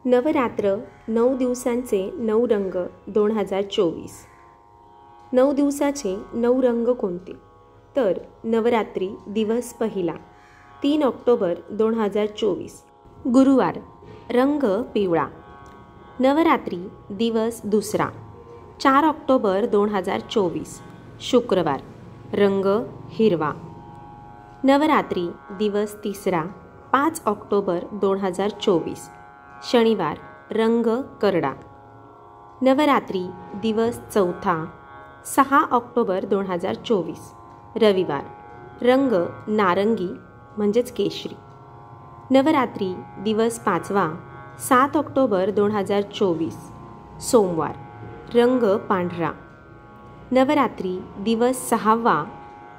नवरात्र 9 दिवसांचे 9 रंग 2024। 9 दिवसाचे 9 रंग कोणते? तर नवरात्री दिवस पहिला 3 ऑक्टोबर 2024 गुरुवार, रंग पिवळा। नवरात्री दिवस दुसरा 4 ऑक्टोबर 2024 शुक्रवार, रंग हिरवा। नवरात्री दिवस तिसरा 5 ऑक्टोबर 2024 शनिवार, रंग करडा। नवरात्री दिवस चौथा 6 ऑक्टोबर 2024 रविवार, रंग नारंगी म्हणजेच केशरी। नवरात्री दिवस पाचवा 7 ऑक्टोबर 2024 सोमवार, रंग पांढरा। नवरात्री दिवस सहावा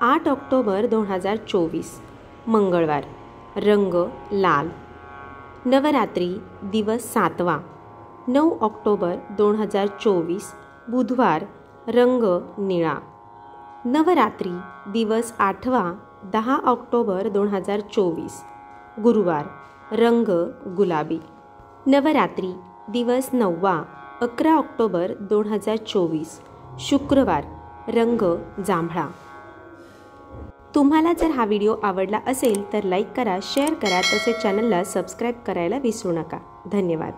8 ऑक्टोबर 2024 मंगळवार, रंग लाल। नवरात्री दिवस सातवा 9 ऑक्टोबर 2024 बुधवार, रंग निळा। नवरात्री दिवस आठवा 10 ऑक्टोबर 2024 गुरुवार, रंग गुलाबी। नवरात्री दिवस नववा 11 ऑक्टोबर 2024 शुक्रवार, रंग जांभळा। तुम्हाला जर हा व्हिडिओ आवडला असेल तर लाईक करा, शेअर करा, तसेच चॅनलला सबस्क्राईब करायला विसरू नका। धन्यवाद।